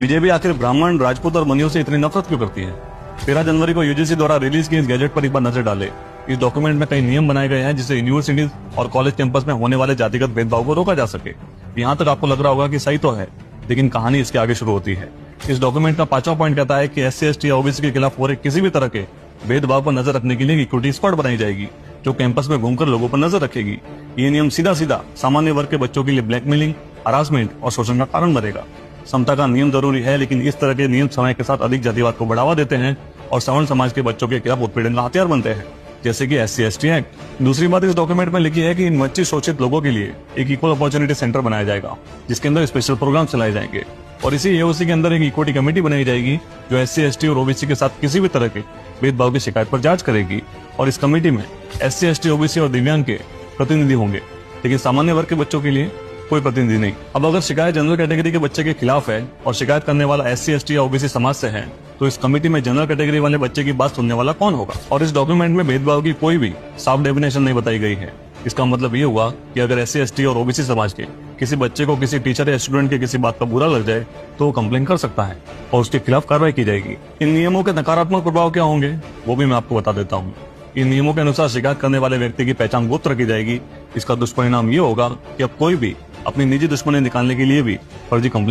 BJP आखिर ब्राह्मण, राजपूत और मनियों से इतनी नफरत क्यों करती है? 13 जनवरी को यूजीसी द्वारा रिलीज किए इस गैजेट पर एक बार नजर डाले। इस डॉक्यूमेंट में कई नियम बनाए गए हैं जिससे यूनिवर्सिटीज और कॉलेज कैंपस में होने वाले जातिगत भेदभाव को रोका जा सके। यहाँ तक आपको लग रहा होगा कि सही तो है, लेकिन कहानी इसके आगे शुरू होती है। इस डॉक्यूमेंट का 5वां पॉइंट कहता है कि SC, ST या ओबीसी के खिलाफ हो रहे किसी भी तरह के भेदभाव पर नजर रखने के लिए इक्विटी स्क्वाड बनाई जाएगी, जो कैंपस में घूमकर लोगों पर नजर रखेगी। ये नियम सीधा सीधा सामान्य वर्ग के बच्चों के लिए ब्लैकमेलिंग, हरासमेंट और शोषण का कारण बनेगा। समता का नियम जरूरी है, लेकिन इस तरह के नियम समय के साथ अधिक जातिवाद को बढ़ावा देते हैं और सवर्ण समाज के बच्चों के खिलाफ उत्पीड़न का हथियार बनते हैं, जैसे कि SC, ST एक्ट। दूसरी बात इस डॉक्यूमेंट में लिखी है कि इन वंचित शोषित लोगों के लिए एक इक्वल अपॉर्चुनिटी सेंटर बनाया जाएगा, जिसके अंदर स्पेशल प्रोग्राम चलाए जाएंगे। और इसी AOC के अंदर एक इक्विटी कमेटी बनाई जाएगी जो SC, ST और OBC के साथ किसी भी तरह के भेदभाव की शिकायत पर जांच करेगी। और इस कमेटी में SC, ST, OBC और दिव्यांग के प्रतिनिधि होंगे, लेकिन सामान्य वर्ग के बच्चों के लिए कोई प्रतिनिधि नहीं। अब अगर शिकायत जनरल कैटेगरी के बच्चे के खिलाफ है और शिकायत करने वाला SC, ST या OBC समाज से है, तो इस कमेटी में जनरल कैटेगरी वाले बच्चे की बात सुनने वाला कौन होगा? और इस डॉक्यूमेंट में भेदभाव की कोई भी साफ डेफिनेशन नहीं बताई गई है। इसका मतलब ये हुआ कि अगर SC, ST और OBC समाज के किसी बच्चे को किसी टीचर या स्टूडेंट के किसी बात का बुरा लग जाए तो वो कंप्लेन कर सकता है और उसके खिलाफ कार्रवाई की जाएगी। इन नियमों के नकारात्मक प्रभाव क्या होंगे वो भी मैं आपको बता देता हूँ। इन नियमों के अनुसार शिकायत करने वाले व्यक्ति की पहचान गुप्त रखी जाएगी। इसका दुष्परिणाम ये होगा कि अब कोई भी अपनी निजी दुश्मनी निकालने के लिए भी फर्जी कंप्लेन